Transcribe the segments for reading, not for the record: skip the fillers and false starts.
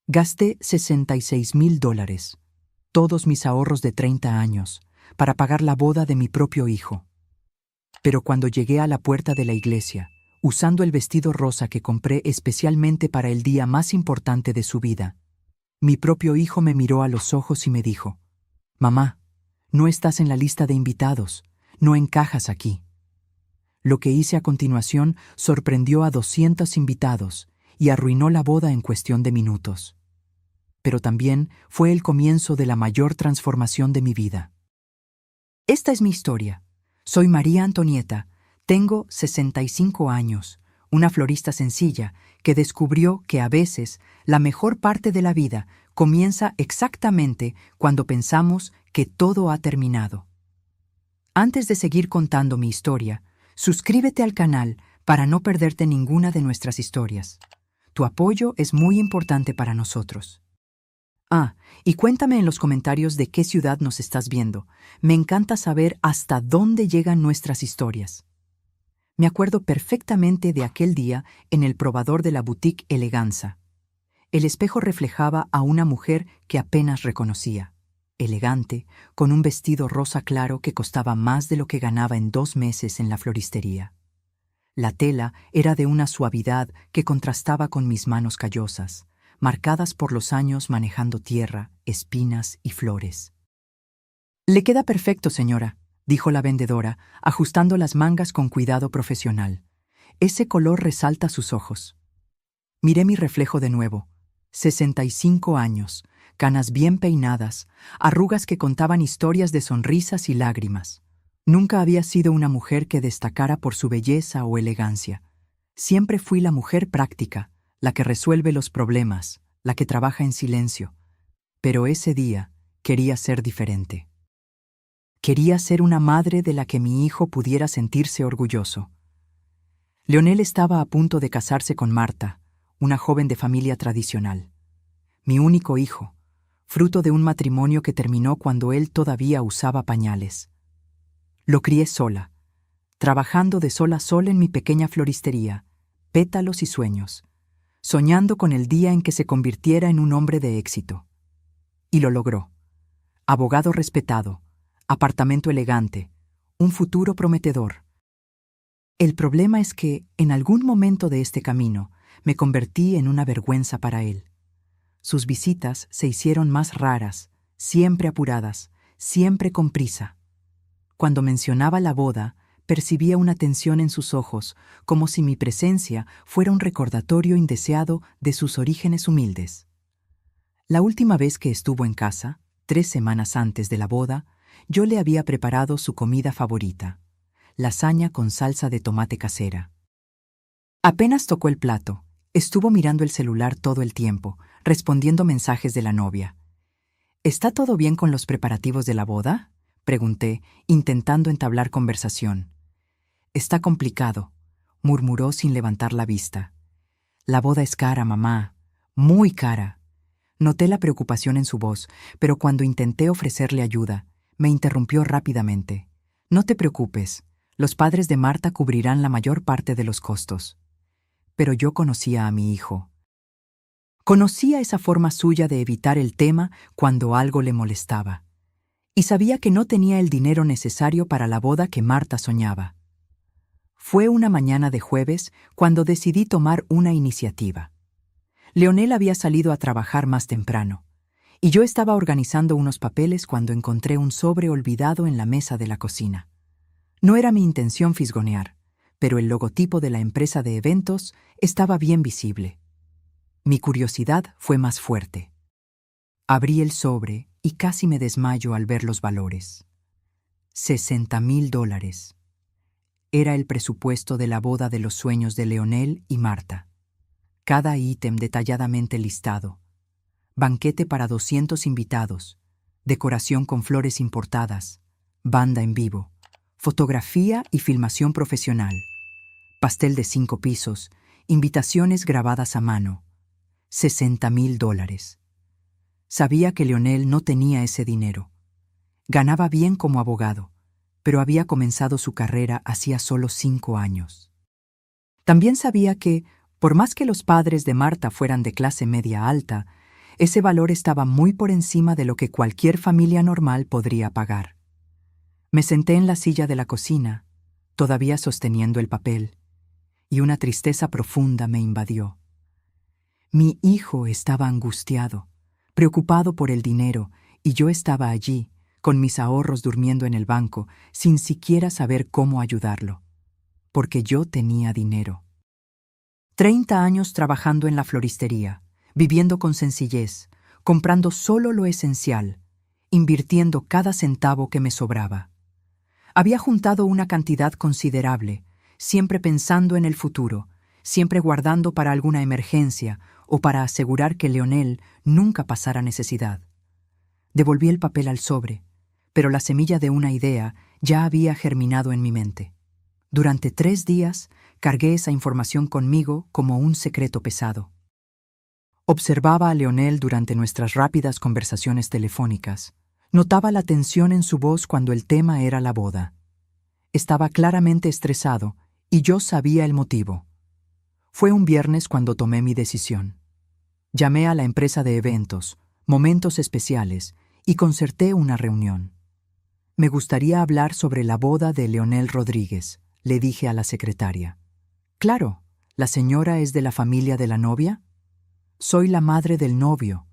Gasté $66,000, todos mis ahorros de 30 años, para pagar la boda de mi propio hijo. Pero cuando llegué a la puerta de la iglesia, usando el vestido rosa que compré especialmente para el día más importante de su vida, mi propio hijo me miró a los ojos y me dijo: «Mamá, no estás en la lista de invitados, no encajas aquí». Lo que hice a continuación sorprendió a 200 invitados y arruinó la boda en cuestión de minutos. Pero también fue el comienzo de la mayor transformación de mi vida. Esta es mi historia. Soy María Antonieta, tengo 65 años, una florista sencilla que descubrió que a veces la mejor parte de la vida comienza exactamente cuando pensamos que todo ha terminado. Antes de seguir contando mi historia, suscríbete al canal para no perderte ninguna de nuestras historias. Tu apoyo es muy importante para nosotros. Y cuéntame en los comentarios de qué ciudad nos estás viendo. Me encanta saber hasta dónde llegan nuestras historias. Me acuerdo perfectamente de aquel día en el probador de la boutique Eleganza. El espejo reflejaba a una mujer que apenas reconocía. Elegante, con un vestido rosa claro que costaba más de lo que ganaba en 2 meses en la floristería. La tela era de una suavidad que contrastaba con mis manos callosas, marcadas por los años manejando tierra, espinas y flores. «Le queda perfecto, señora», dijo la vendedora, ajustando las mangas con cuidado profesional. «Ese color resalta sus ojos». Miré mi reflejo de nuevo. 65 años, canas bien peinadas, arrugas que contaban historias de sonrisas y lágrimas. Nunca había sido una mujer que destacara por su belleza o elegancia. Siempre fui la mujer práctica, la que resuelve los problemas, la que trabaja en silencio. Pero ese día quería ser diferente. Quería ser una madre de la que mi hijo pudiera sentirse orgulloso. Leonel estaba a punto de casarse con Marta, una joven de familia tradicional. Mi único hijo, fruto de un matrimonio que terminó cuando él todavía usaba pañales. Lo crié sola, trabajando de sol a sol en mi pequeña floristería, pétalos y sueños, soñando con el día en que se convirtiera en un hombre de éxito. Y lo logró. Abogado respetado, apartamento elegante, un futuro prometedor. El problema es que, en algún momento de este camino, me convertí en una vergüenza para él. Sus visitas se hicieron más raras, siempre apuradas, siempre con prisa. Cuando mencionaba la boda, percibía una tensión en sus ojos, como si mi presencia fuera un recordatorio indeseado de sus orígenes humildes. La última vez que estuvo en casa, 3 semanas antes de la boda, yo le había preparado su comida favorita, lasaña con salsa de tomate casera. Apenas tocó el plato, estuvo mirando el celular todo el tiempo, respondiendo mensajes de la novia. «¿Está todo bien con los preparativos de la boda?», pregunté, intentando entablar conversación. «Está complicado», murmuró sin levantar la vista. «La boda es cara, mamá, muy cara». Noté la preocupación en su voz, pero cuando intenté ofrecerle ayuda, me interrumpió rápidamente. «No te preocupes, los padres de Marta cubrirán la mayor parte de los costos». Pero yo conocía a mi hijo. Conocía esa forma suya de evitar el tema cuando algo le molestaba. Y sabía que no tenía el dinero necesario para la boda que Marta soñaba. Fue una mañana de jueves cuando decidí tomar una iniciativa. Leonel había salido a trabajar más temprano, y yo estaba organizando unos papeles cuando encontré un sobre olvidado en la mesa de la cocina. No era mi intención fisgonear, pero el logotipo de la empresa de eventos estaba bien visible. Mi curiosidad fue más fuerte. Abrí el sobre y casi me desmayo al ver los valores. $60,000. Era el presupuesto de la boda de los sueños de Leonel y Marta. Cada ítem detalladamente listado. Banquete para 200 invitados, decoración con flores importadas, banda en vivo, fotografía y filmación profesional, pastel de 5 pisos, invitaciones grabadas a mano. $60,000. Sabía que Leonel no tenía ese dinero. Ganaba bien como abogado, pero había comenzado su carrera hacía solo 5 años. También sabía que, por más que los padres de Marta fueran de clase media alta, Ese valor estaba muy por encima de lo que cualquier familia normal podría pagar. Me senté en la silla de la cocina, todavía sosteniendo el papel, y una tristeza profunda me invadió. Mi hijo estaba angustiado, preocupado por el dinero, y yo estaba allí, con mis ahorros durmiendo en el banco, sin siquiera saber cómo ayudarlo, porque yo tenía dinero. 30 años trabajando en la floristería, viviendo con sencillez, comprando solo lo esencial, invirtiendo cada centavo que me sobraba. Había juntado una cantidad considerable, siempre pensando en el futuro, siempre guardando para alguna emergencia o para asegurar que Leonel nunca pasara necesidad. Devolví el papel al sobre, pero la semilla de una idea ya había germinado en mi mente. Durante 3 días cargué esa información conmigo como un secreto pesado. Observaba a Leonel durante nuestras rápidas conversaciones telefónicas. Notaba la tensión en su voz cuando el tema era la boda. Estaba claramente estresado y yo sabía el motivo. Fue un viernes cuando tomé mi decisión. Llamé a la empresa de eventos, momentos especiales, y concerté una reunión. Me gustaría hablar sobre la boda de Leonel Rodríguez, le dije a la secretaria. Claro, ¿la señora es de la familia de la novia? Soy la madre del novio.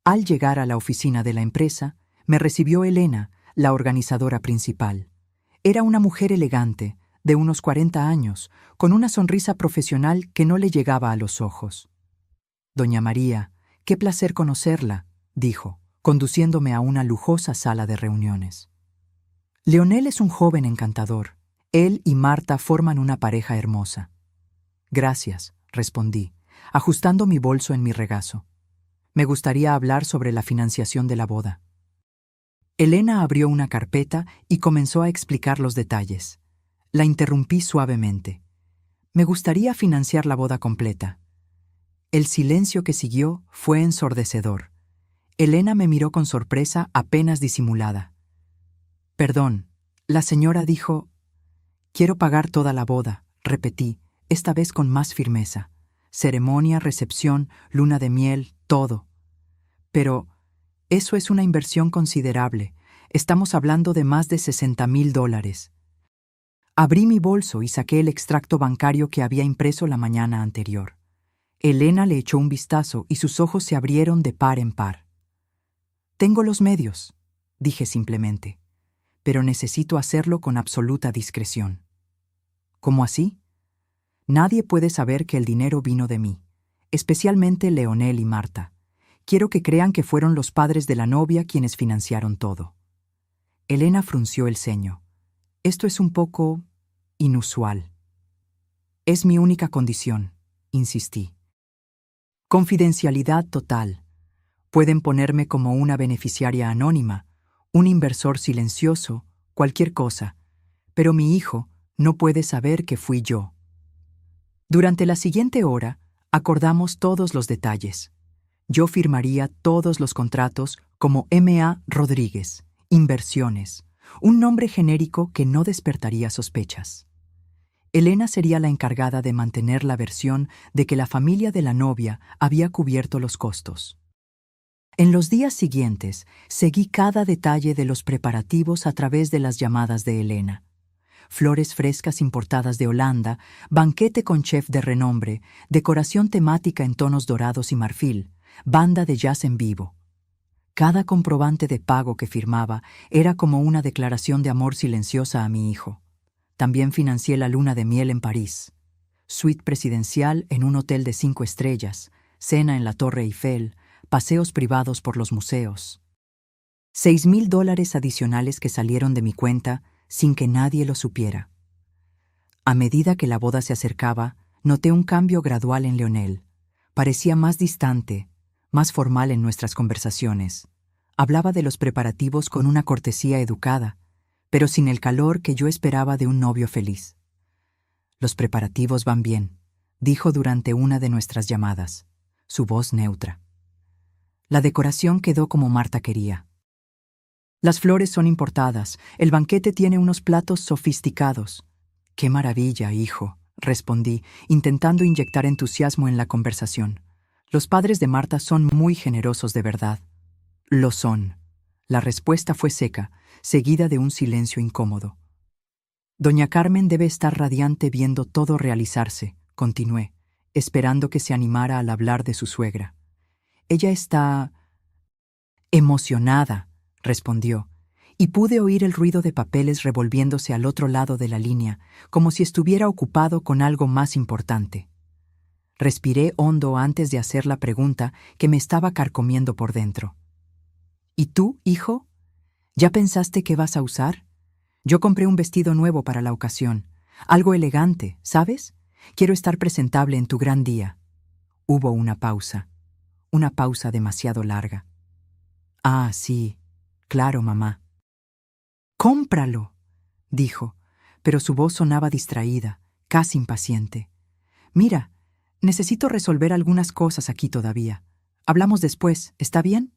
Al llegar a la oficina de la empresa, me recibió Elena, la organizadora principal. Era una mujer elegante, de unos 40 años, con una sonrisa profesional que no le llegaba a los ojos. Doña María, qué placer conocerla, dijo, conduciéndome a una lujosa sala de reuniones. Leonel es un joven encantador. Él y Marta forman una pareja hermosa. Gracias, respondí, ajustando mi bolso en mi regazo. Me gustaría hablar sobre la financiación de la boda. Elena abrió una carpeta y comenzó a explicar los detalles. La interrumpí suavemente. Me gustaría financiar la boda completa. El silencio que siguió fue ensordecedor. Elena me miró con sorpresa apenas disimulada. Perdón, la señora dijo... Quiero pagar toda la boda, repetí, esta vez con más firmeza. Ceremonia, recepción, luna de miel, todo. Pero eso es una inversión considerable. Estamos hablando de más de $60,000. Abrí mi bolso y saqué el extracto bancario que había impreso la mañana anterior. Elena le echó un vistazo y sus ojos se abrieron de par en par. Tengo los medios, dije simplemente, pero necesito hacerlo con absoluta discreción. ¿Cómo así? Nadie puede saber que el dinero vino de mí, especialmente Leonel y Marta. Quiero que crean que fueron los padres de la novia quienes financiaron todo. Elena frunció el ceño. Esto es un poco inusual. Es mi única condición, insistí. Confidencialidad total. Pueden ponerme como una beneficiaria anónima, un inversor silencioso, cualquier cosa, pero mi hijo no puede saber que fui yo. Durante la siguiente hora, acordamos todos los detalles. Yo firmaría todos los contratos como M.A. Rodríguez, Inversiones, un nombre genérico que no despertaría sospechas. Elena sería la encargada de mantener la versión de que la familia de la novia había cubierto los costos. En los días siguientes, seguí cada detalle de los preparativos a través de las llamadas de Elena. Flores frescas importadas de Holanda, banquete con chef de renombre, decoración temática en tonos dorados y marfil, banda de jazz en vivo. Cada comprobante de pago que firmaba era como una declaración de amor silenciosa a mi hijo. También financié la luna de miel en París, suite presidencial en un hotel de 5 estrellas, cena en la Torre Eiffel, paseos privados por los museos. $6,000 adicionales que salieron de mi cuenta sin que nadie lo supiera. A medida que la boda se acercaba, noté un cambio gradual en Leonel. Parecía más distante, más formal en nuestras conversaciones. Hablaba de los preparativos con una cortesía educada, pero sin el calor que yo esperaba de un novio feliz. Los preparativos van bien, dijo durante una de nuestras llamadas, su voz neutra. La decoración quedó como Marta quería. Las flores son importadas, el banquete tiene unos platos sofisticados. ¡Qué maravilla, hijo!, respondí, intentando inyectar entusiasmo en la conversación. Los padres de Marta son muy generosos de verdad. Lo son. La respuesta fue seca, seguida de un silencio incómodo. Doña Carmen debe estar radiante viendo todo realizarse, continué, esperando que se animara al hablar de su suegra. Ella está emocionada, respondió, y pude oír el ruido de papeles revolviéndose al otro lado de la línea, como si estuviera ocupado con algo más importante. Respiré hondo antes de hacer la pregunta que me estaba carcomiendo por dentro. ¿Y tú, hijo? ¿Ya pensaste qué vas a usar? Yo compré un vestido nuevo para la ocasión, algo elegante, ¿sabes? Quiero estar presentable en tu gran día. Hubo una pausa demasiado larga. Ah, sí, claro, mamá. ¡Cómpralo!, dijo, pero su voz sonaba distraída, casi impaciente. Mira, necesito resolver algunas cosas aquí todavía. Hablamos después, ¿está bien?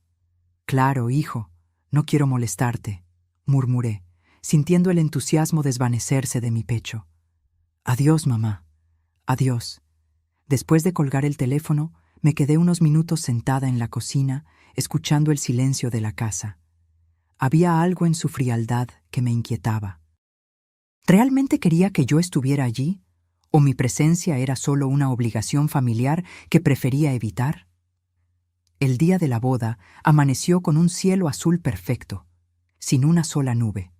Claro, hijo, no quiero molestarte, murmuré, sintiendo el entusiasmo desvanecerse de mi pecho. Adiós, mamá. Adiós. Después de colgar el teléfono, me quedé unos minutos sentada en la cocina, escuchando el silencio de la casa. Había algo en su frialdad que me inquietaba. ¿Realmente quería que yo estuviera allí? ¿O mi presencia era solo una obligación familiar que prefería evitar? El día de la boda amaneció con un cielo azul perfecto, sin una sola nube.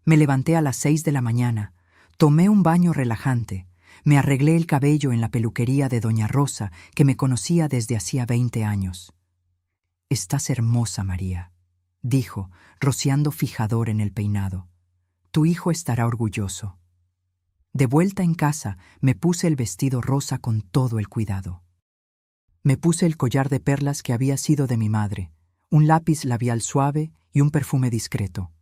Me levanté a las 6 de la mañana, tomé un baño relajante, me arreglé el cabello en la peluquería de Doña Rosa, que me conocía desde hacía 20 años. «Estás hermosa, María», dijo, rociando fijador en el peinado. «Tu hijo estará orgulloso». De vuelta en casa, me puse el vestido rosa con todo el cuidado. Me puse el collar de perlas que había sido de mi madre, un lápiz labial suave y un perfume discreto.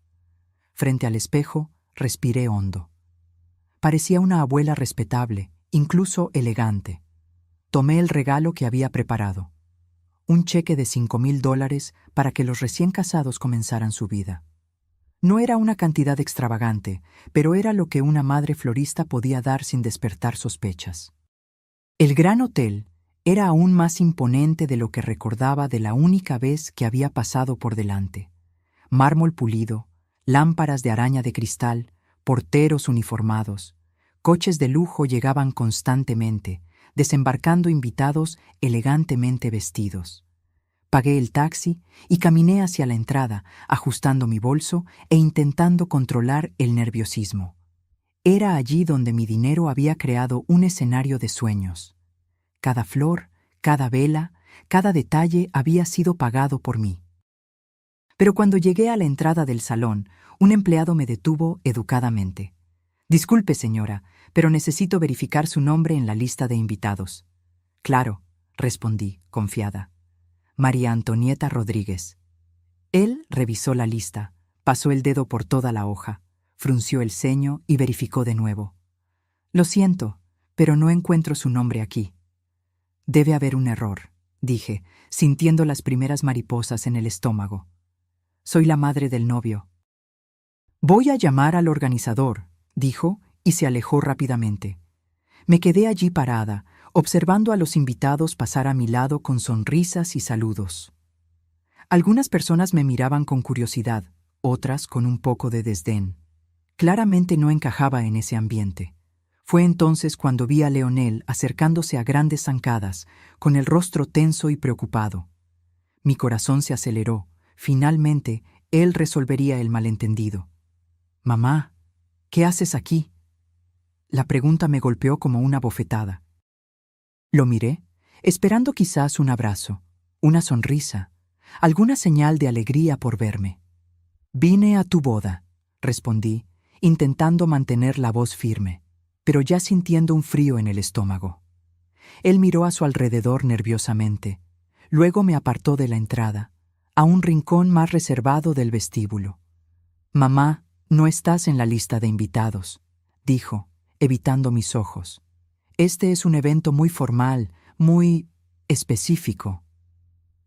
Frente al espejo, respiré hondo. Parecía una abuela respetable, incluso elegante. Tomé el regalo que había preparado. Un cheque de $5,000 para que los recién casados comenzaran su vida. No era una cantidad extravagante, pero era lo que una madre florista podía dar sin despertar sospechas. El gran hotel era aún más imponente de lo que recordaba de la única vez que había pasado por delante. Mármol pulido, lámparas de araña de cristal, porteros uniformados, coches de lujo llegaban constantemente, desembarcando invitados elegantemente vestidos. Pagué el taxi y caminé hacia la entrada, ajustando mi bolso e intentando controlar el nerviosismo. Era allí donde mi dinero había creado un escenario de sueños. Cada flor, cada vela, cada detalle había sido pagado por mí. Pero cuando llegué a la entrada del salón, un empleado me detuvo educadamente. «Disculpe, señora, pero necesito verificar su nombre en la lista de invitados». «Claro», respondí, confiada. «María Antonieta Rodríguez». Él revisó la lista, pasó el dedo por toda la hoja, frunció el ceño y verificó de nuevo. «Lo siento, pero no encuentro su nombre aquí». «Debe haber un error», dije, sintiendo las primeras mariposas en el estómago. «Soy la madre del novio». «Voy a llamar al organizador», dijo, y se alejó rápidamente. Me quedé allí parada, observando a los invitados pasar a mi lado con sonrisas y saludos. Algunas personas me miraban con curiosidad, otras con un poco de desdén. Claramente no encajaba en ese ambiente. Fue entonces cuando vi a Leonel acercándose a grandes zancadas, con el rostro tenso y preocupado. Mi corazón se aceleró. Finalmente, él resolvería el malentendido. «Mamá, ¿qué haces aquí?». La pregunta me golpeó como una bofetada. Lo miré, esperando quizás un abrazo, una sonrisa, alguna señal de alegría por verme. «Vine a tu boda», respondí, intentando mantener la voz firme, pero ya sintiendo un frío en el estómago. Él miró a su alrededor nerviosamente, luego me apartó de la entrada, a un rincón más reservado del vestíbulo. «Mamá, no estás en la lista de invitados», dijo, evitando mis ojos. «Este es un evento muy formal, muy específico».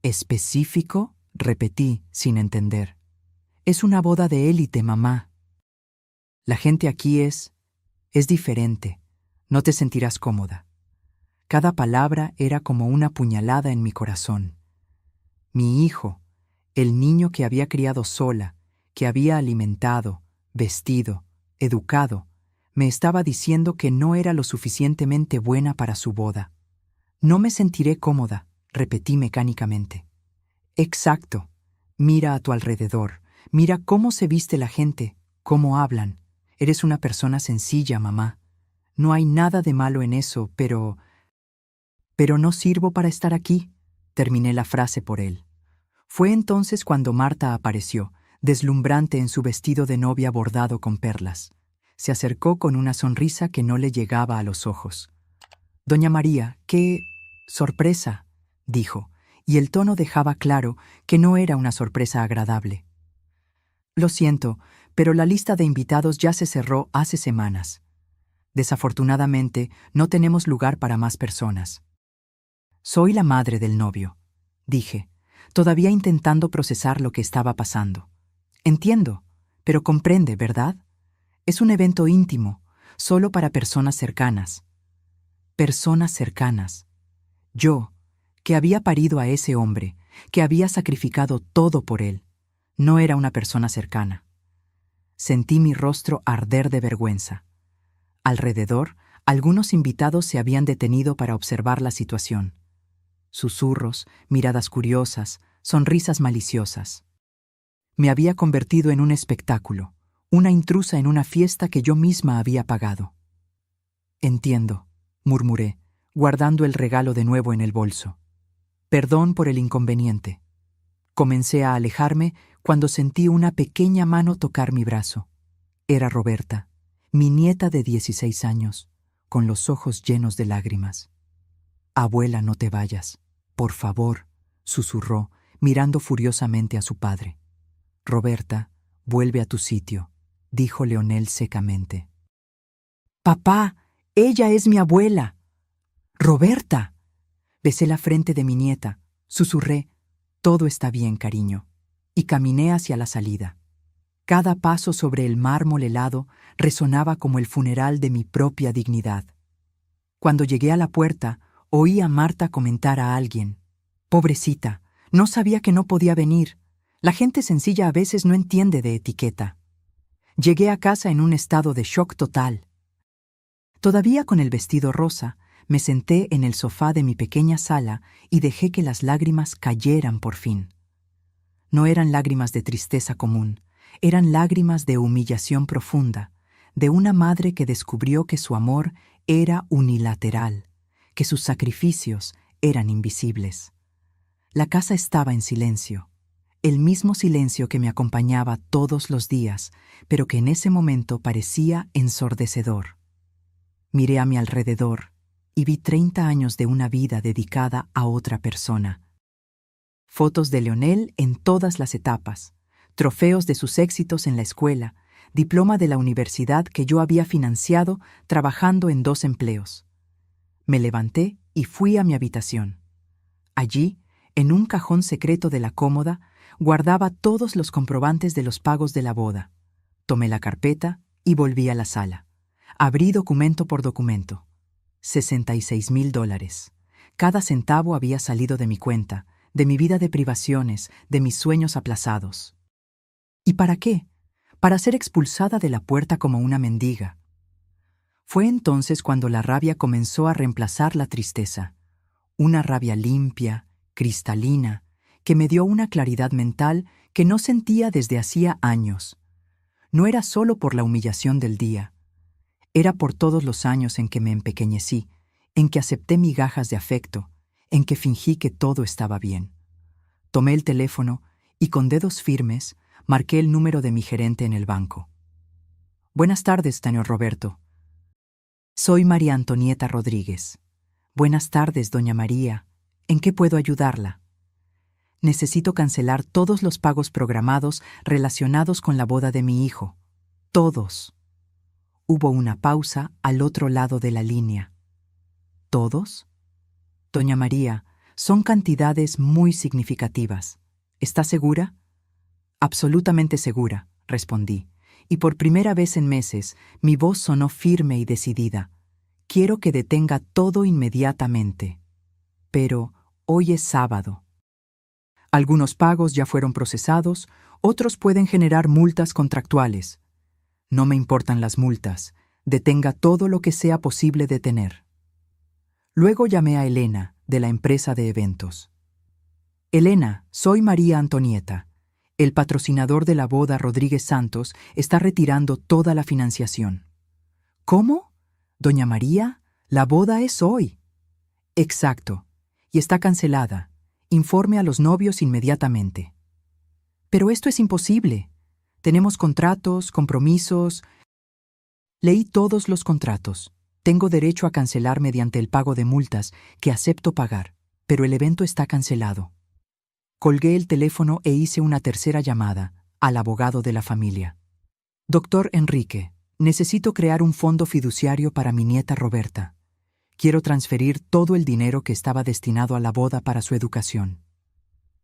«¿Específico?», repetí, sin entender. «Es una boda de élite, mamá. La gente aquí es diferente. No te sentirás cómoda». Cada palabra era como una puñalada en mi corazón. Mi hijo, el niño que había criado sola, que había alimentado, vestido, educado, me estaba diciendo que no era lo suficientemente buena para su boda. No me sentiré cómoda, repetí mecánicamente. Exacto. Mira a tu alrededor. Mira cómo se viste la gente, cómo hablan. Eres una persona sencilla, mamá. No hay nada de malo en eso, pero no sirvo para estar aquí. Terminé la frase por él. Fue entonces cuando Marta apareció, deslumbrante en su vestido de novia bordado con perlas. Se acercó con una sonrisa que no le llegaba a los ojos. Doña María, qué sorpresa, dijo, y el tono dejaba claro que no era una sorpresa agradable. Lo siento, pero la lista de invitados ya se cerró hace semanas. Desafortunadamente, no tenemos lugar para más personas. Soy la madre del novio, dije, todavía intentando procesar lo que estaba pasando. Entiendo, pero comprende, ¿verdad? Es un evento íntimo, solo para personas cercanas. Personas cercanas. Yo, que había parido a ese hombre, que había sacrificado todo por él, no era una persona cercana. Sentí mi rostro arder de vergüenza. Alrededor, algunos invitados se habían detenido para observar la situación. Susurros, miradas curiosas, sonrisas maliciosas. Me había convertido en un espectáculo, una intrusa en una fiesta que yo misma había pagado. Entiendo, murmuré, guardando el regalo de nuevo en el bolso. Perdón por el inconveniente. Comencé a alejarme cuando sentí una pequeña mano tocar mi brazo. Era Roberta, mi nieta de 16 años, con los ojos llenos de lágrimas. Abuela, no te vayas. Por favor, susurró, mirando furiosamente a su padre. Roberta, vuelve a tu sitio, dijo Leonel secamente. Papá, ella es mi abuela. Roberta. Besé la frente de mi nieta, susurré, todo está bien, cariño, y caminé hacia la salida. Cada paso sobre el mármol helado resonaba como el funeral de mi propia dignidad. Cuando llegué a la puerta, oí a Marta comentar a alguien. Pobrecita, no sabía que no podía venir. La gente sencilla a veces no entiende de etiqueta. Llegué a casa en un estado de shock total. Todavía con el vestido rosa, me senté en el sofá de mi pequeña sala y dejé que las lágrimas cayeran por fin. No eran lágrimas de tristeza común, eran lágrimas de humillación profunda, de una madre que descubrió que su amor era unilateral, que sus sacrificios eran invisibles. La casa estaba en silencio, el mismo silencio que me acompañaba todos los días, pero que en ese momento parecía ensordecedor. Miré a mi alrededor y vi 30 años de una vida dedicada a otra persona. Fotos de Leonel en todas las etapas, trofeos de sus éxitos en la escuela, diploma de la universidad que yo había financiado trabajando en 2 empleos. Me levanté y fui a mi habitación. Allí, en un cajón secreto de la cómoda, guardaba todos los comprobantes de los pagos de la boda. Tomé la carpeta y volví a la sala. Abrí documento por documento. $66,000. Cada centavo había salido de mi cuenta, de mi vida de privaciones, de mis sueños aplazados. ¿Y para qué? Para ser expulsada de la puerta como una mendiga. Fue entonces cuando la rabia comenzó a reemplazar la tristeza. Una rabia limpia, cristalina, que me dio una claridad mental que no sentía desde hacía años. No era solo por la humillación del día. Era por todos los años en que me empequeñecí, en que acepté migajas de afecto, en que fingí que todo estaba bien. Tomé el teléfono y con dedos firmes marqué el número de mi gerente en el banco. Buenas tardes, señor Roberto. Soy María Antonieta Rodríguez. Buenas tardes, doña María. ¿En qué puedo ayudarla? Necesito cancelar todos los pagos programados relacionados con la boda de mi hijo. Todos. Hubo una pausa al otro lado de la línea. ¿Todos? Doña María, son cantidades muy significativas. ¿Está segura? Absolutamente segura, respondí, y por primera vez en meses mi voz sonó firme y decidida. Quiero que detenga todo inmediatamente. Pero hoy es sábado. Algunos pagos ya fueron procesados, otros pueden generar multas contractuales. No me importan las multas. Detenga todo lo que sea posible detener. Luego llamé a Elena, de la empresa de eventos. Elena, soy María Antonieta. El patrocinador de la boda, Rodríguez Santos, está retirando toda la financiación. ¿Cómo? Doña María, la boda es hoy. Exacto, y está cancelada. Informe a los novios inmediatamente. Pero esto es imposible. Tenemos contratos, compromisos. Leí todos los contratos. Tengo derecho a cancelar mediante el pago de multas, que acepto pagar, pero el evento está cancelado. Colgué el teléfono e hice una tercera llamada al abogado de la familia. Doctor Enrique, necesito crear un fondo fiduciario para mi nieta Roberta. Quiero transferir todo el dinero que estaba destinado a la boda para su educación.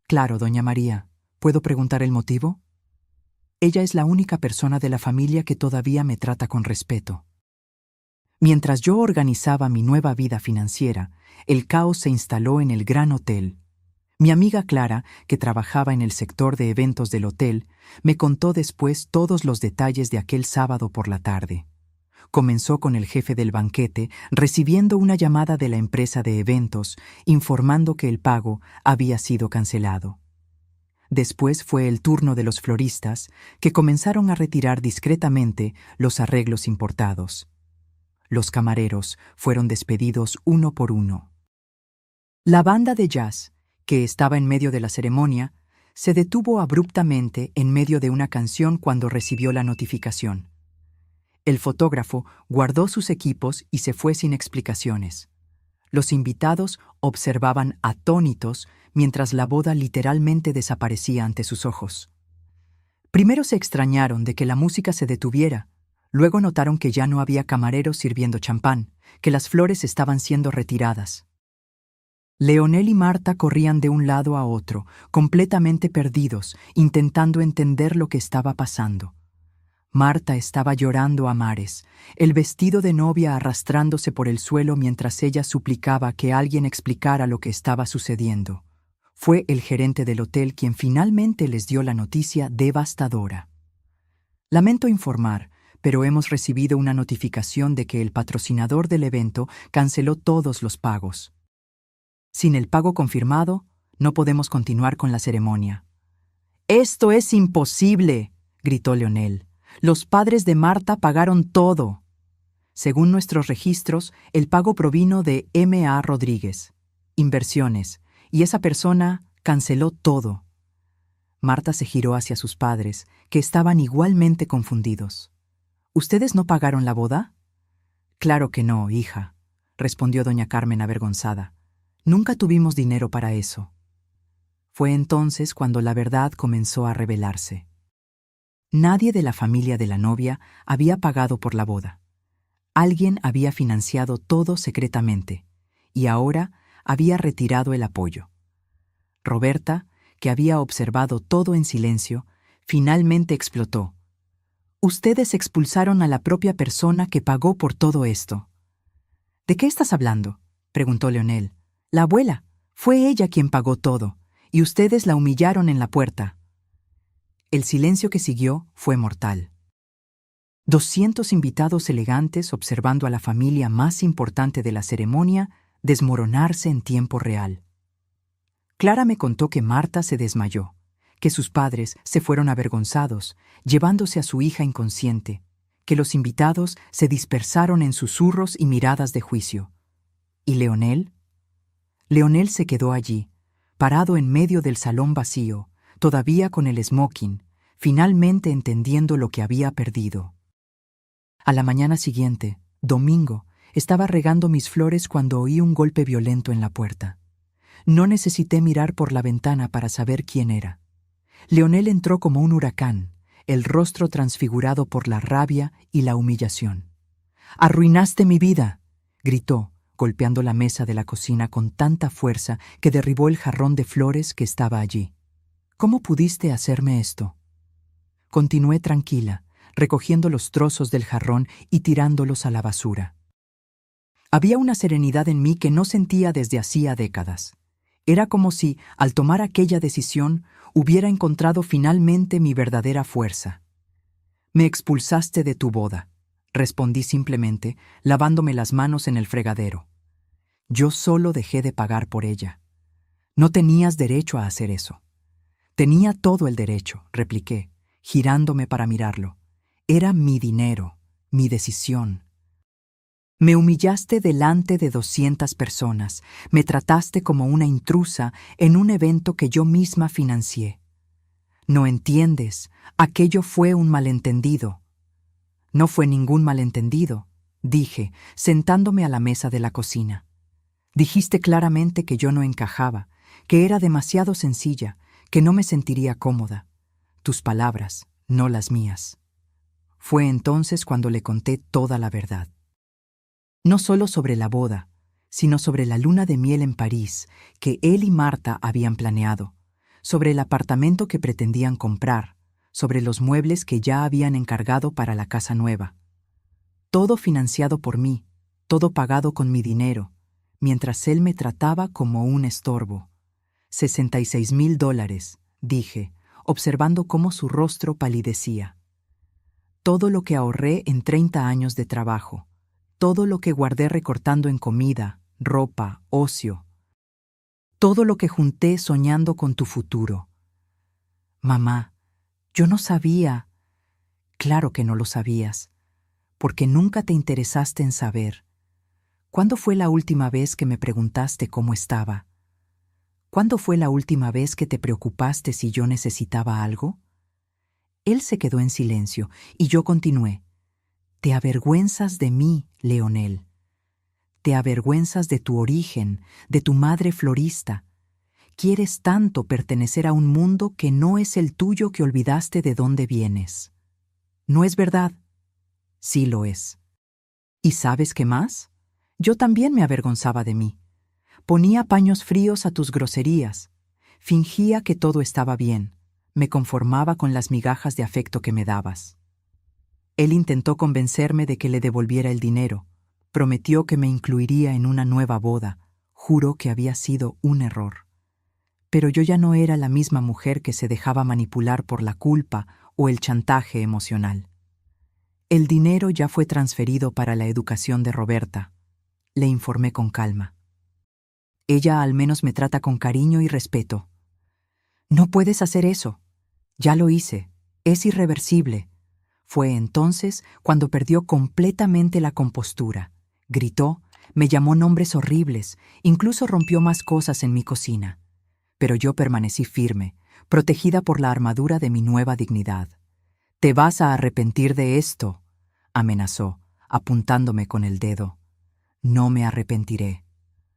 Claro, doña María. ¿Puedo preguntar el motivo? Ella es la única persona de la familia que todavía me trata con respeto. Mientras yo organizaba mi nueva vida financiera, el caos se instaló en el gran hotel. Mi amiga Clara, que trabajaba en el sector de eventos del hotel, me contó después todos los detalles de aquel sábado por la tarde. Comenzó con el jefe del banquete recibiendo una llamada de la empresa de eventos informando que el pago había sido cancelado. Después fue el turno de los floristas, que comenzaron a retirar discretamente los arreglos importados. Los camareros fueron despedidos uno por uno. La banda de jazz, que estaba en medio de la ceremonia, se detuvo abruptamente en medio de una canción cuando recibió la notificación. El fotógrafo guardó sus equipos y se fue sin explicaciones. Los invitados observaban atónitos mientras la boda literalmente desaparecía ante sus ojos. Primero se extrañaron de que la música se detuviera, luego notaron que ya no había camareros sirviendo champán, que las flores estaban siendo retiradas. Leonel y Marta corrían de un lado a otro, completamente perdidos, intentando entender lo que estaba pasando. Marta estaba llorando a mares, el vestido de novia arrastrándose por el suelo mientras ella suplicaba que alguien explicara lo que estaba sucediendo. Fue el gerente del hotel quien finalmente les dio la noticia devastadora. Lamento informar, pero hemos recibido una notificación de que el patrocinador del evento canceló todos los pagos. Sin el pago confirmado, no podemos continuar con la ceremonia. «¡Esto es imposible!», gritó Leonel. «Los padres de Marta pagaron todo». Según nuestros registros, el pago provino de M.A. Rodríguez, Inversiones, y esa persona canceló todo. Marta se giró hacia sus padres, que estaban igualmente confundidos. «¿Ustedes no pagaron la boda?» «Claro que no, hija», respondió doña Carmen avergonzada. «Nunca tuvimos dinero para eso». Fue entonces cuando la verdad comenzó a revelarse. Nadie de la familia de la novia había pagado por la boda. Alguien había financiado todo secretamente, y ahora había retirado el apoyo. Roberta, que había observado todo en silencio, finalmente explotó. «Ustedes expulsaron a la propia persona que pagó por todo esto». «¿De qué estás hablando?», preguntó Leonel. «La abuela. Fue ella quien pagó todo, y ustedes la humillaron en la puerta». El silencio que siguió fue mortal. 200 invitados elegantes observando a la familia más importante de la ceremonia desmoronarse en tiempo real. Clara me contó que Marta se desmayó, que sus padres se fueron avergonzados, llevándose a su hija inconsciente, que los invitados se dispersaron en susurros y miradas de juicio. ¿Y Leonel? Leonel se quedó allí, parado en medio del salón vacío, todavía con el smoking, finalmente entendiendo lo que había perdido. A la mañana siguiente, domingo, estaba regando mis flores cuando oí un golpe violento en la puerta. No necesité mirar por la ventana para saber quién era. Leonel entró como un huracán, el rostro transfigurado por la rabia y la humillación. «¡Arruinaste mi vida!», gritó, golpeando la mesa de la cocina con tanta fuerza que derribó el jarrón de flores que estaba allí. «¿Cómo pudiste hacerme esto?». Continué tranquila, recogiendo los trozos del jarrón y tirándolos a la basura. Había una serenidad en mí que no sentía desde hacía décadas. Era como si, al tomar aquella decisión, hubiera encontrado finalmente mi verdadera fuerza. «Me expulsaste de tu boda», respondí simplemente, lavándome las manos en el fregadero. «Yo solo dejé de pagar por ella. No tenías derecho a hacer eso». «Tenía todo el derecho», repliqué, girándome para mirarlo. «Era mi dinero, mi decisión». «Me humillaste delante de 200 personas, me trataste como una intrusa en un evento que yo misma financié. No entiendes, aquello fue un malentendido». «No fue ningún malentendido», dije, sentándome a la mesa de la cocina. «Dijiste claramente que yo no encajaba, que era demasiado sencilla, que no me sentiría cómoda. Tus palabras, no las mías». Fue entonces cuando le conté toda la verdad. No solo sobre la boda, sino sobre la luna de miel en París que él y Marta habían planeado, sobre el apartamento que pretendían comprar, sobre los muebles que ya habían encargado para la casa nueva. Todo financiado por mí, todo pagado con mi dinero, mientras él me trataba como un estorbo. $66,000, dije, observando cómo su rostro palidecía. Todo lo que ahorré en 30 años de trabajo, todo lo que guardé recortando en comida, ropa, ocio, todo lo que junté soñando con tu futuro. Mamá, yo no sabía. Claro que no lo sabías, porque nunca te interesaste en saber. ¿Cuándo fue la última vez que me preguntaste cómo estaba? ¿Cuándo fue la última vez que te preocupaste si yo necesitaba algo? Él se quedó en silencio y yo continué. Te avergüenzas de mí, Leonel. Te avergüenzas de tu origen, de tu madre florista. Quieres tanto pertenecer a un mundo que no es el tuyo que olvidaste de dónde vienes. ¿No es verdad? Sí lo es. ¿Y sabes qué más? Yo también me avergonzaba de mí. Ponía paños fríos a tus groserías. Fingía que todo estaba bien. Me conformaba con las migajas de afecto que me dabas. Él intentó convencerme de que le devolviera el dinero. Prometió que me incluiría en una nueva boda. Juró que había sido un error. Pero yo ya no era la misma mujer que se dejaba manipular por la culpa o el chantaje emocional. El dinero ya fue transferido para la educación de Roberta, le informé con calma. Ella al menos me trata con cariño y respeto. No puedes hacer eso. Ya lo hice. Es irreversible. Fue entonces cuando perdió completamente la compostura. Gritó, me llamó nombres horribles, incluso rompió más cosas en mi cocina. Pero yo permanecí firme, protegida por la armadura de mi nueva dignidad. «Te vas a arrepentir de esto», amenazó, apuntándome con el dedo. «No me arrepentiré»,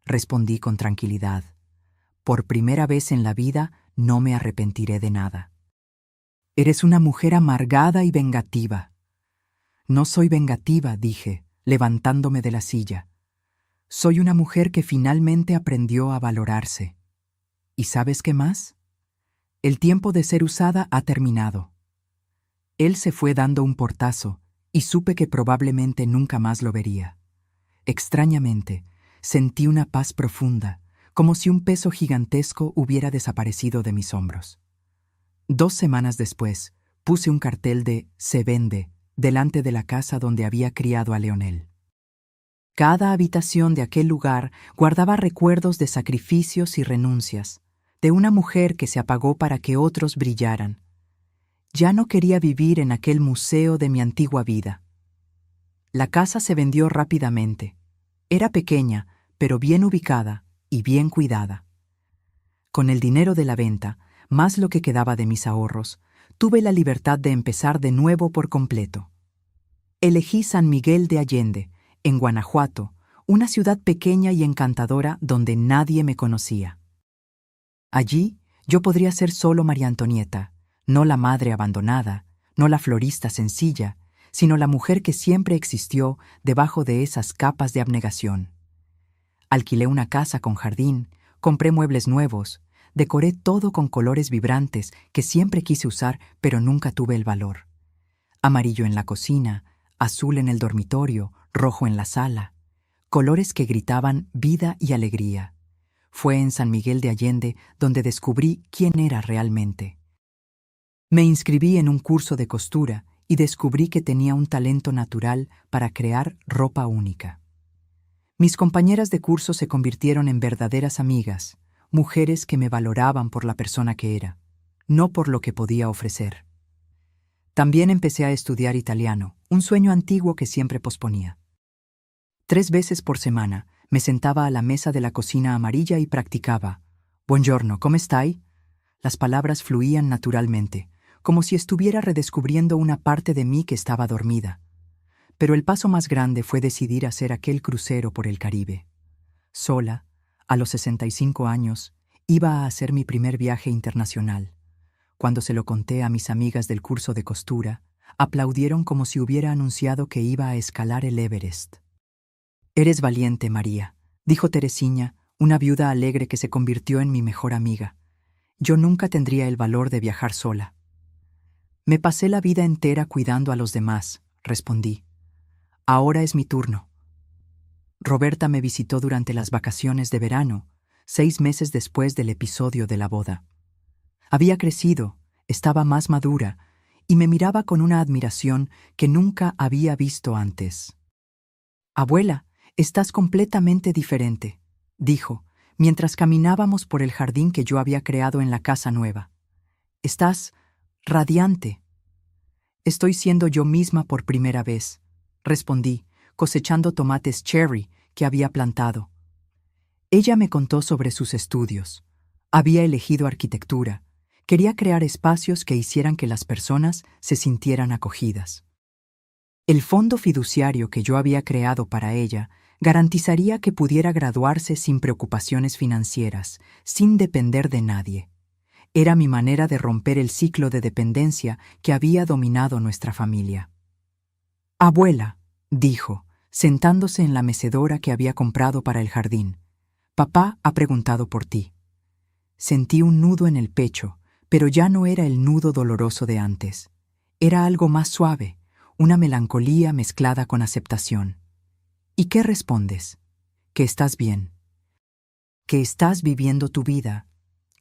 respondí con tranquilidad. «Por primera vez en la vida no me arrepentiré de nada». «Eres una mujer amargada y vengativa». «No soy vengativa», dije, levantándome de la silla. «Soy una mujer que finalmente aprendió a valorarse. ¿Y sabes qué más? El tiempo de ser usada ha terminado». Él se fue dando un portazo y supe que probablemente nunca más lo vería. Extrañamente, sentí una paz profunda, como si un peso gigantesco hubiera desaparecido de mis hombros. 2 semanas después, puse un cartel de «Se vende» delante de la casa donde había criado a Leonel. Cada habitación de aquel lugar guardaba recuerdos de sacrificios y renuncias, de una mujer que se apagó para que otros brillaran. Ya no quería vivir en aquel museo de mi antigua vida. La casa se vendió rápidamente. Era pequeña, pero bien ubicada y bien cuidada. Con el dinero de la venta, más lo que quedaba de mis ahorros, tuve la libertad de empezar de nuevo por completo. Elegí San Miguel de Allende, en Guanajuato, una ciudad pequeña y encantadora donde nadie me conocía. Allí yo podría ser solo María Antonieta, no la madre abandonada, no la florista sencilla, sino la mujer que siempre existió debajo de esas capas de abnegación. Alquilé una casa con jardín, compré muebles nuevos, decoré todo con colores vibrantes que siempre quise usar pero nunca tuve el valor. Amarillo en la cocina, azul en el dormitorio, rojo en la sala. colores que gritaban vida y alegría. Fue en San Miguel de Allende donde descubrí quién era realmente. Me inscribí en un curso de costura y descubrí que tenía un talento natural para crear ropa única. Mis compañeras de curso se convirtieron en verdaderas amigas, mujeres que me valoraban por la persona que era, no por lo que podía ofrecer. También empecé a estudiar italiano, un sueño antiguo que siempre posponía. 3 veces por semana me sentaba a la mesa de la cocina amarilla y practicaba. «Buongiorno, ¿come stai?» Las palabras fluían naturalmente, como si estuviera redescubriendo una parte de mí que estaba dormida. Pero el paso más grande fue decidir hacer aquel crucero por el Caribe. Sola, a los 65 años, iba a hacer mi primer viaje internacional. Cuando se lo conté a mis amigas del curso de costura, aplaudieron como si hubiera anunciado que iba a escalar el Everest. «Eres valiente, María», dijo Teresina, una viuda alegre que se convirtió en mi mejor amiga. «Yo nunca tendría el valor de viajar sola». «Me pasé la vida entera cuidando a los demás», respondí. «Ahora es mi turno». Roberta me visitó durante las vacaciones de verano, 6 meses después del episodio de la boda. Había crecido, estaba más madura, y me miraba con una admiración que nunca había visto antes. «Abuela, estás completamente diferente», dijo, mientras caminábamos por el jardín que yo había creado en la casa nueva. «Estás radiante». «Estoy siendo yo misma por primera vez», respondí, cosechando tomates cherry que había plantado. Ella me contó sobre sus estudios. Había elegido arquitectura. Quería crear espacios que hicieran que las personas se sintieran acogidas. El fondo fiduciario que yo había creado para ella garantizaría que pudiera graduarse sin preocupaciones financieras, sin depender de nadie. Era mi manera de romper el ciclo de dependencia que había dominado nuestra familia. «Abuela», dijo, sentándose en la mecedora que había comprado para el jardín, «papá ha preguntado por ti». Sentí un nudo en el pecho, pero ya no era el nudo doloroso de antes. Era algo más suave, una melancolía mezclada con aceptación. «¿Y qué respondes?» «Que estás bien. Que estás viviendo tu vida».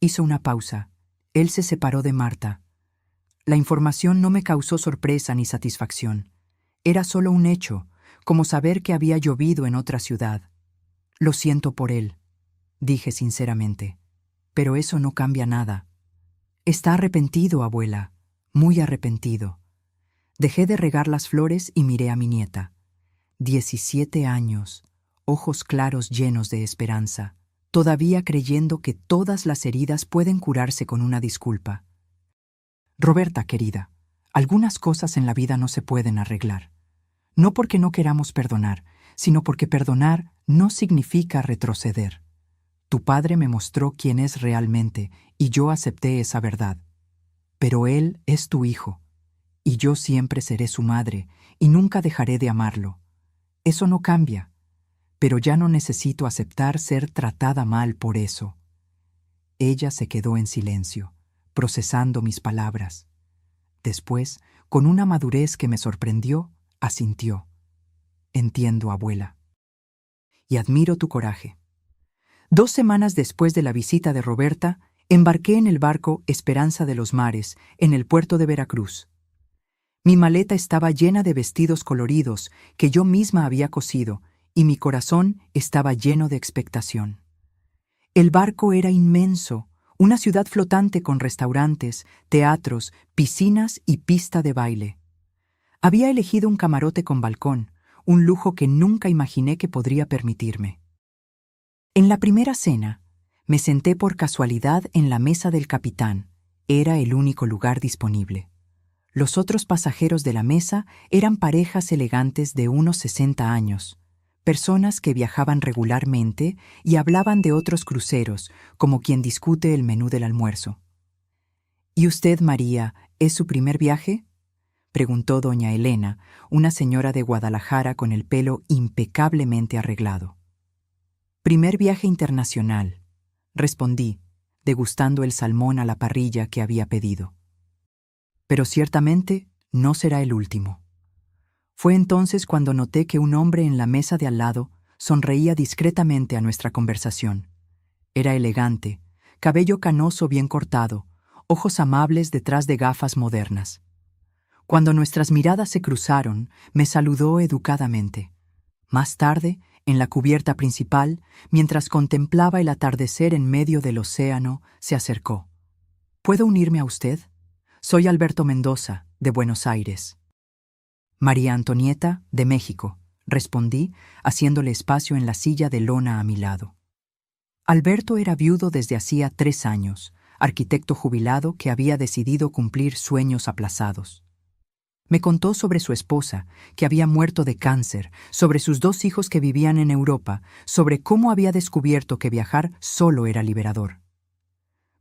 Hizo una pausa. Él se separó de Marta. La información no me causó sorpresa ni satisfacción. Era solo un hecho, como saber que había llovido en otra ciudad. «Lo siento por él», dije sinceramente, «pero eso no cambia nada». «Está arrepentido, abuela, muy arrepentido». Dejé de regar las flores y miré a mi nieta. 17 años, ojos claros llenos de esperanza, todavía creyendo que todas las heridas pueden curarse con una disculpa. «Roberta, querida, algunas cosas en la vida no se pueden arreglar. No porque no queramos perdonar, sino porque perdonar no significa retroceder. Tu padre me mostró quién es realmente y yo acepté esa verdad. Pero él es tu hijo, y yo siempre seré su madre y nunca dejaré de amarlo. Eso no cambia, pero ya no necesito aceptar ser tratada mal por eso». Ella se quedó en silencio, procesando mis palabras. Después, con una madurez que me sorprendió, asintió. «Entiendo, abuela. Y admiro tu coraje». 2 semanas después de la visita de Roberta, embarqué en el barco Esperanza de los Mares, en el puerto de Veracruz. Mi maleta estaba llena de vestidos coloridos que yo misma había cosido, y mi corazón estaba lleno de expectación. El barco era inmenso, una ciudad flotante con restaurantes, teatros, piscinas y pista de baile. Había elegido un camarote con balcón, un lujo que nunca imaginé que podría permitirme. En la primera cena, me senté por casualidad en la mesa del capitán. Era el único lugar disponible. Los otros pasajeros de la mesa eran parejas elegantes de unos 60 años, personas que viajaban regularmente y hablaban de otros cruceros, como quien discute el menú del almuerzo. «¿Y usted, María, es su primer viaje?», preguntó doña Elena, una señora de Guadalajara con el pelo impecablemente arreglado. «Primer viaje internacional», respondí, degustando el salmón a la parrilla que había pedido. «Pero ciertamente no será el último». Fue entonces cuando noté que un hombre en la mesa de al lado sonreía discretamente a nuestra conversación. Era elegante, cabello canoso bien cortado, ojos amables detrás de gafas modernas. Cuando nuestras miradas se cruzaron, me saludó educadamente. Más tarde, en la cubierta principal, mientras contemplaba el atardecer en medio del océano, se acercó. ¿Puedo unirme a usted? Soy Alberto Mendoza, de Buenos Aires. María Antonieta, de México, respondí, haciéndole espacio en la silla de lona a mi lado. Alberto era viudo desde hacía 3 años, arquitecto jubilado que había decidido cumplir sueños aplazados. Me contó sobre su esposa, que había muerto de cáncer, sobre sus 2 hijos que vivían en Europa, sobre cómo había descubierto que viajar solo era liberador.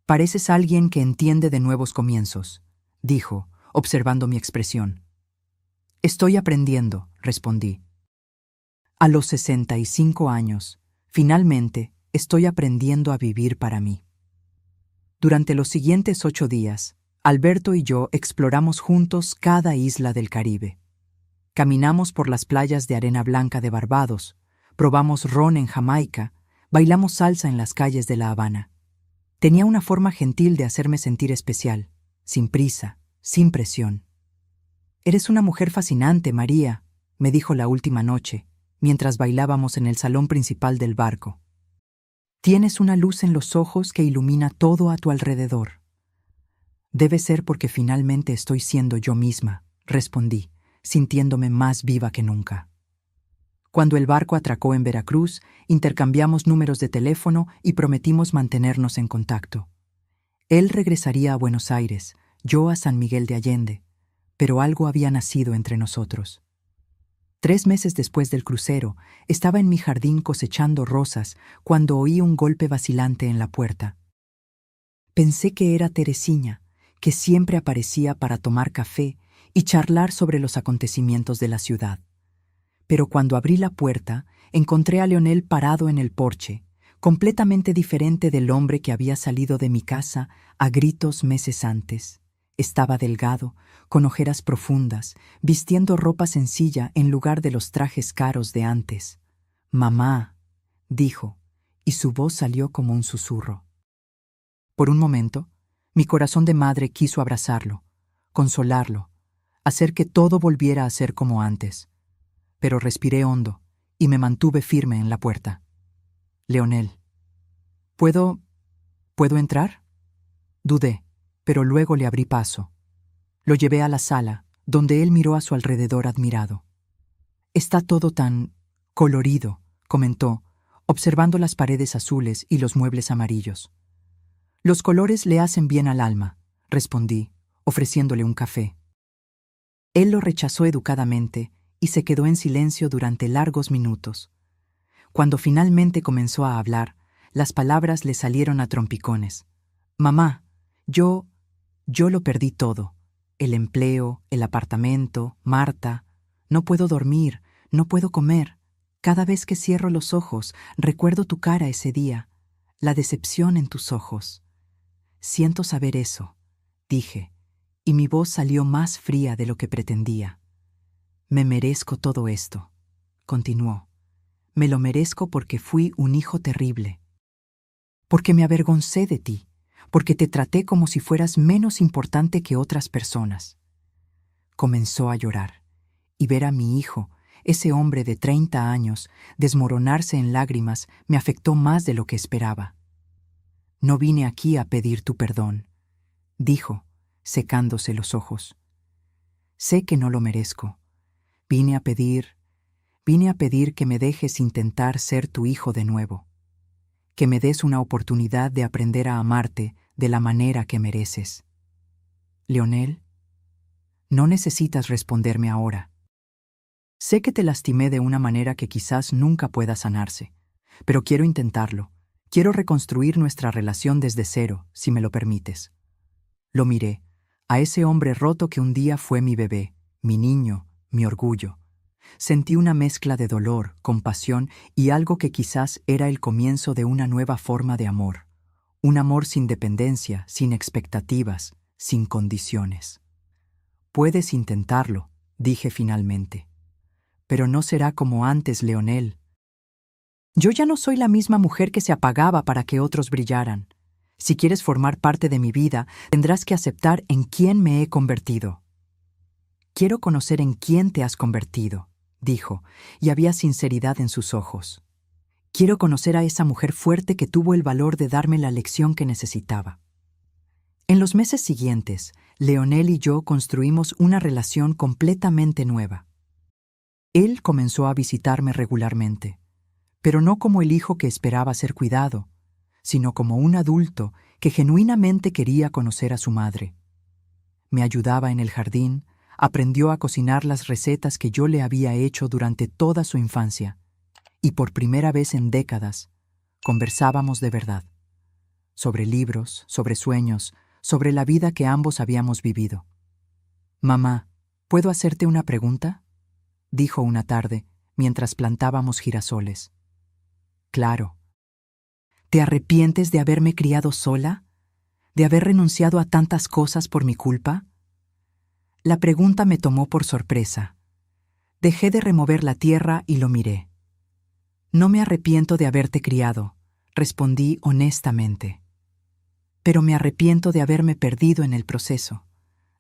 «Pareces alguien que entiende de nuevos comienzos», dijo, observando mi expresión. «Estoy aprendiendo», respondí. A los 65 años, finalmente, estoy aprendiendo a vivir para mí. Durante los siguientes 8 días, Alberto y yo exploramos juntos cada isla del Caribe. Caminamos por las playas de arena blanca de Barbados, probamos ron en Jamaica, bailamos salsa en las calles de La Habana. Tenía una forma gentil de hacerme sentir especial, sin prisa, sin presión. «Eres una mujer fascinante, María», me dijo la última noche, mientras bailábamos en el salón principal del barco. «Tienes una luz en los ojos que ilumina todo a tu alrededor». «Debe ser porque finalmente estoy siendo yo misma», respondí, sintiéndome más viva que nunca. Cuando el barco atracó en Veracruz, intercambiamos números de teléfono y prometimos mantenernos en contacto. Él regresaría a Buenos Aires, yo a San Miguel de Allende, pero algo había nacido entre nosotros. 3 meses después del crucero, estaba en mi jardín cosechando rosas cuando oí un golpe vacilante en la puerta. Pensé que era Teresina, que siempre aparecía para tomar café y charlar sobre los acontecimientos de la ciudad. Pero cuando abrí la puerta, encontré a Leonel parado en el porche, completamente diferente del hombre que había salido de mi casa a gritos meses antes. Estaba delgado, con ojeras profundas, vistiendo ropa sencilla en lugar de los trajes caros de antes. «Mamá», dijo, y su voz salió como un susurro. Por un momento, mi corazón de madre quiso abrazarlo, consolarlo, hacer que todo volviera a ser como antes. Pero respiré hondo y me mantuve firme en la puerta. «Leonel, ¿puedo entrar?» Dudé, pero luego le abrí paso. Lo llevé a la sala, donde él miró a su alrededor admirado. «Está todo tan colorido», comentó, observando las paredes azules y los muebles amarillos. «Los colores le hacen bien al alma», respondí, ofreciéndole un café. Él lo rechazó educadamente y se quedó en silencio durante largos minutos. Cuando finalmente comenzó a hablar, las palabras le salieron a trompicones. «Mamá, yo lo perdí todo. El empleo, el apartamento, Marta. No puedo dormir, no puedo comer. Cada vez que cierro los ojos, recuerdo tu cara ese día, la decepción en tus ojos. Siento saber eso», dije, y mi voz salió más fría de lo que pretendía. «Me merezco todo esto», continuó. «Me lo merezco porque fui un hijo terrible. Porque me avergoncé de ti, porque te traté como si fueras menos importante que otras personas». Comenzó a llorar, y ver a mi hijo, ese hombre de 30 años, desmoronarse en lágrimas me afectó más de lo que esperaba. «No vine aquí a pedir tu perdón», dijo, secándose los ojos. «Sé que no lo merezco. Vine a pedir que me dejes intentar ser tu hijo de nuevo, que me des una oportunidad de aprender a amarte de la manera que mereces. Leonel, no necesitas responderme ahora. Sé que te lastimé de una manera que quizás nunca pueda sanarse, pero quiero intentarlo. Quiero reconstruir nuestra relación desde cero, si me lo permites». Lo miré, a ese hombre roto que un día fue mi bebé, mi niño, mi orgullo. Sentí una mezcla de dolor, compasión y algo que quizás era el comienzo de una nueva forma de amor. Un amor sin dependencia, sin expectativas, sin condiciones. «Puedes intentarlo», dije finalmente. «Pero no será como antes, Leonel». Yo ya no soy la misma mujer que se apagaba para que otros brillaran. Si quieres formar parte de mi vida, tendrás que aceptar en quién me he convertido. Quiero conocer en quién te has convertido, dijo, y había sinceridad en sus ojos. Quiero conocer a esa mujer fuerte que tuvo el valor de darme la lección que necesitaba. En los meses siguientes, Leonel y yo construimos una relación completamente nueva. Él comenzó a visitarme regularmente, pero no como el hijo que esperaba ser cuidado, sino como un adulto que genuinamente quería conocer a su madre. Me ayudaba en el jardín, aprendió a cocinar las recetas que yo le había hecho durante toda su infancia, y por primera vez en décadas, conversábamos de verdad, sobre libros, sobre sueños, sobre la vida que ambos habíamos vivido. «Mamá, ¿puedo hacerte una pregunta?», dijo una tarde, mientras plantábamos girasoles. «Claro». «¿Te arrepientes de haberme criado sola? ¿De haber renunciado a tantas cosas por mi culpa?». La pregunta me tomó por sorpresa. Dejé de remover la tierra y lo miré. «No me arrepiento de haberte criado», respondí honestamente. «Pero me arrepiento de haberme perdido en el proceso,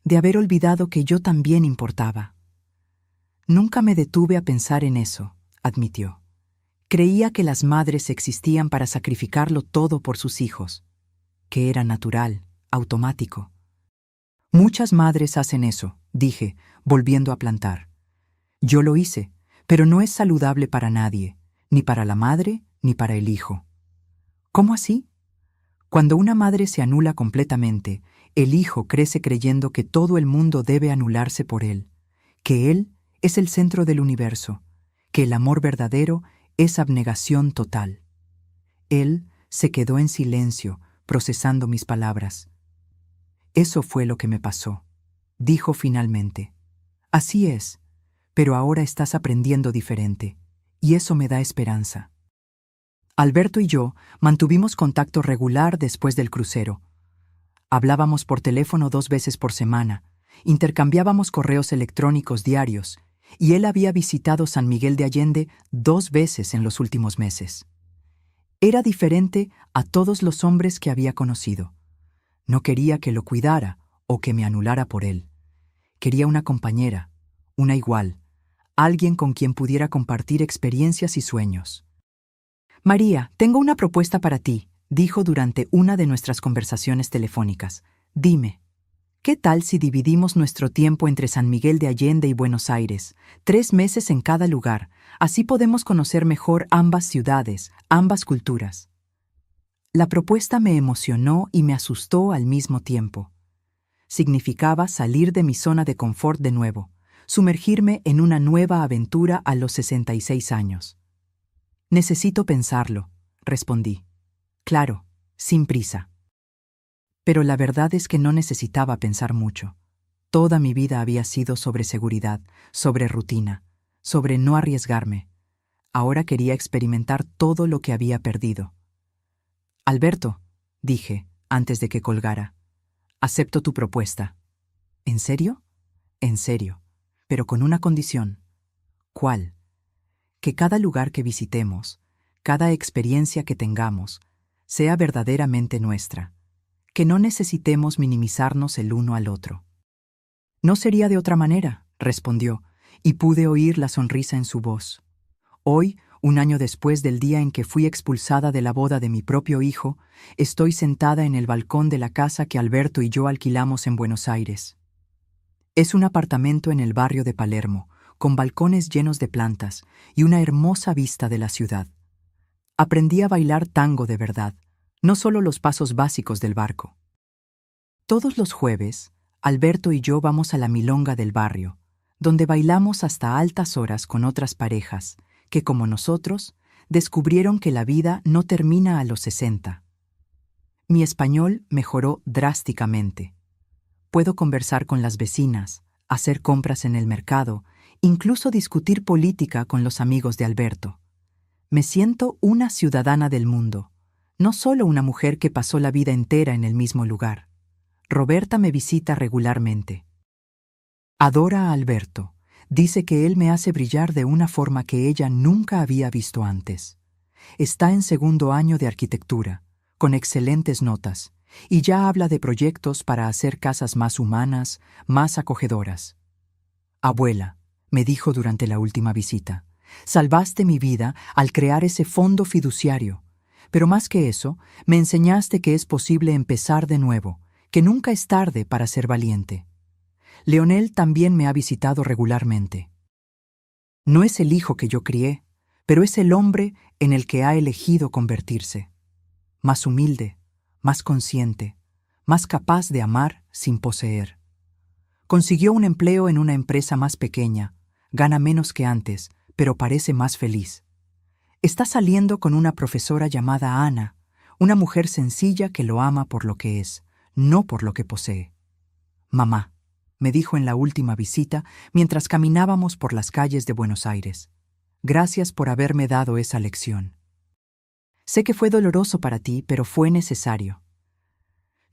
de haber olvidado que yo también importaba». «Nunca me detuve a pensar en eso», admitió. «Creía que las madres existían para sacrificarlo todo por sus hijos, que era natural, automático». «Muchas madres hacen eso», dije, volviendo a plantar. «Yo lo hice, pero no es saludable para nadie, ni para la madre ni para el hijo». «¿Cómo así?». «Cuando una madre se anula completamente, el hijo crece creyendo que todo el mundo debe anularse por él, que él es el centro del universo, que el amor verdadero es abnegación total». Él se quedó en silencio, procesando mis palabras. «Eso fue lo que me pasó», dijo finalmente. «Así es, pero ahora estás aprendiendo diferente, y eso me da esperanza». Alberto y yo mantuvimos contacto regular después del crucero. Hablábamos por teléfono 2 veces por semana, intercambiábamos correos electrónicos diarios, y él había visitado San Miguel de Allende 2 veces en los últimos meses. Era diferente a todos los hombres que había conocido. No quería que lo cuidara o que me anulara por él. Quería una compañera, una igual, alguien con quien pudiera compartir experiencias y sueños. «María, tengo una propuesta para ti», dijo durante una de nuestras conversaciones telefónicas. «Dime, ¿qué tal si dividimos nuestro tiempo entre San Miguel de Allende y Buenos Aires, 3 meses en cada lugar? Así podemos conocer mejor ambas ciudades, ambas culturas». La propuesta me emocionó y me asustó al mismo tiempo. Significaba salir de mi zona de confort de nuevo, sumergirme en una nueva aventura a los 66 años. «Necesito pensarlo», respondí. «Claro, sin prisa». Pero la verdad es que no necesitaba pensar mucho. Toda mi vida había sido sobre seguridad, sobre rutina, sobre no arriesgarme. Ahora quería experimentar todo lo que había perdido. «Alberto», dije, antes de que colgara, «acepto tu propuesta». «¿En serio?». «En serio, pero con una condición». «¿Cuál?». «Que cada lugar que visitemos, cada experiencia que tengamos, sea verdaderamente nuestra, que no necesitemos minimizarnos el uno al otro». «No sería de otra manera», respondió, y pude oír la sonrisa en su voz. Hoy, 1 año después del día en que fui expulsada de la boda de mi propio hijo, estoy sentada en el balcón de la casa que Alberto y yo alquilamos en Buenos Aires. Es un apartamento en el barrio de Palermo, con balcones llenos de plantas y una hermosa vista de la ciudad. Aprendí a bailar tango de verdad, no solo los pasos básicos del barco. Todos los jueves, Alberto y yo vamos a la milonga del barrio, donde bailamos hasta altas horas con otras parejas que, como nosotros, descubrieron que la vida no termina a los 60. Mi español mejoró drásticamente. Puedo conversar con las vecinas, hacer compras en el mercado, incluso discutir política con los amigos de Alberto. Me siento una ciudadana del mundo, no solo una mujer que pasó la vida entera en el mismo lugar. Roberta me visita regularmente. Adora a Alberto. Dice que él me hace brillar de una forma que ella nunca había visto antes. Está en segundo año de arquitectura, con excelentes notas, y ya habla de proyectos para hacer casas más humanas, más acogedoras. Abuela, me dijo durante la última visita, salvaste mi vida al crear ese fondo fiduciario, pero más que eso, me enseñaste que es posible empezar de nuevo, que nunca es tarde para ser valiente. Leonel también me ha visitado regularmente. No es el hijo que yo crié, pero es el hombre en el que ha elegido convertirse. Más humilde, más consciente, más capaz de amar sin poseer. Consiguió un empleo en una empresa más pequeña, gana menos que antes, pero parece más feliz. Está saliendo con una profesora llamada Ana, una mujer sencilla que lo ama por lo que es, no por lo que posee. Mamá, me dijo en la última visita mientras caminábamos por las calles de Buenos Aires. Gracias por haberme dado esa lección. Sé que fue doloroso para ti, pero fue necesario.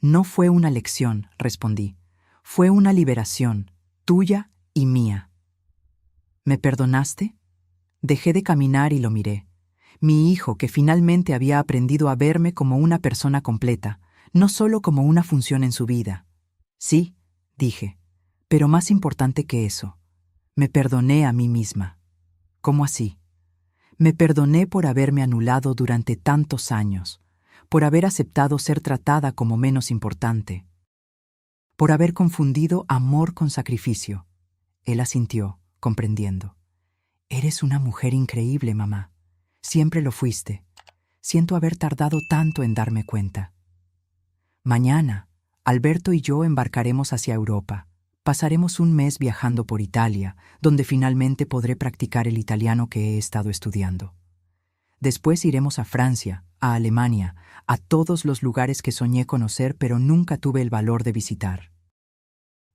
No fue una lección, respondí. Fue una liberación, tuya y mía. ¿Me perdonaste? Dejé de caminar y lo miré. Mi hijo, que finalmente había aprendido a verme como una persona completa, no solo como una función en su vida. Sí, dije, pero más importante que eso, me perdoné a mí misma. ¿Cómo así? Me perdoné por haberme anulado durante tantos años, por haber aceptado ser tratada como menos importante, por haber confundido amor con sacrificio. Él asintió, comprendiendo. Eres una mujer increíble, mamá. Siempre lo fuiste. Siento haber tardado tanto en darme cuenta. Mañana, Alberto y yo embarcaremos hacia Europa. Pasaremos un mes viajando por Italia, donde finalmente podré practicar el italiano que he estado estudiando. Después iremos a Francia, a Alemania, a todos los lugares que soñé conocer pero nunca tuve el valor de visitar.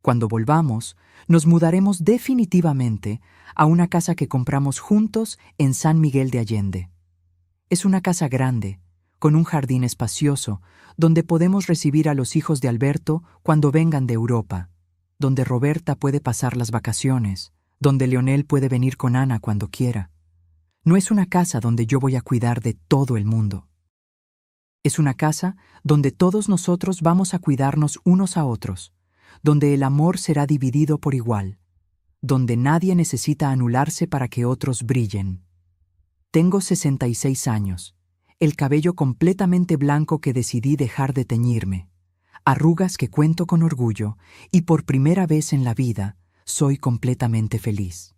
Cuando volvamos, nos mudaremos definitivamente a una casa que compramos juntos en San Miguel de Allende. Es una casa grande, con un jardín espacioso, donde podemos recibir a los hijos de Alberto cuando vengan de Europa, donde Roberta puede pasar las vacaciones, donde Leonel puede venir con Ana cuando quiera. No es una casa donde yo voy a cuidar de todo el mundo. Es una casa donde todos nosotros vamos a cuidarnos unos a otros, donde el amor será dividido por igual, donde nadie necesita anularse para que otros brillen. Tengo 66 años, el cabello completamente blanco que decidí dejar de teñirme, arrugas que cuento con orgullo y por primera vez en la vida soy completamente feliz.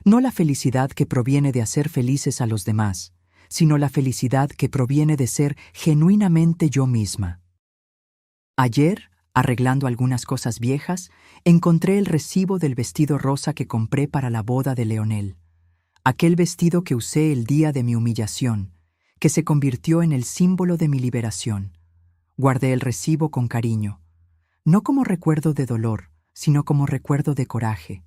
No la felicidad que proviene de hacer felices a los demás, sino la felicidad que proviene de ser genuinamente yo misma. Ayer, arreglando algunas cosas viejas, encontré el recibo del vestido rosa que compré para la boda de Leonel. Aquel vestido que usé el día de mi humillación, que se convirtió en el símbolo de mi liberación. Guardé el recibo con cariño, no como recuerdo de dolor, sino como recuerdo de coraje,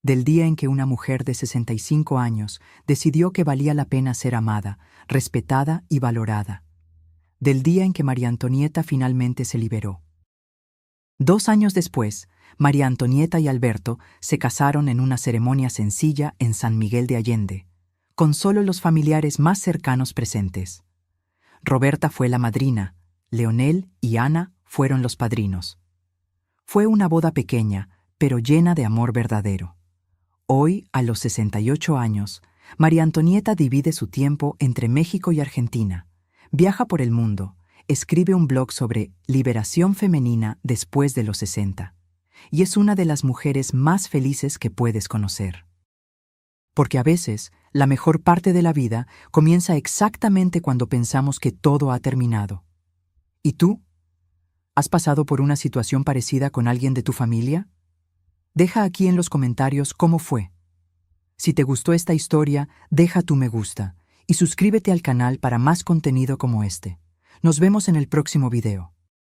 del día en que una mujer de 65 años decidió que valía la pena ser amada, respetada y valorada, del día en que María Antonieta finalmente se liberó. 2 años después, María Antonieta y Alberto se casaron en una ceremonia sencilla en San Miguel de Allende, con solo los familiares más cercanos presentes. Roberta fue la madrina, Leonel y Ana fueron los padrinos. Fue una boda pequeña, pero llena de amor verdadero. Hoy, a los 68 años, María Antonieta divide su tiempo entre México y Argentina, viaja por el mundo, escribe un blog sobre liberación femenina después de los 60, y es una de las mujeres más felices que puedes conocer. Porque a veces, la mejor parte de la vida comienza exactamente cuando pensamos que todo ha terminado. ¿Y tú? ¿Has pasado por una situación parecida con alguien de tu familia? Deja aquí en los comentarios cómo fue. Si te gustó esta historia, deja tu me gusta y suscríbete al canal para más contenido como este. Nos vemos en el próximo video.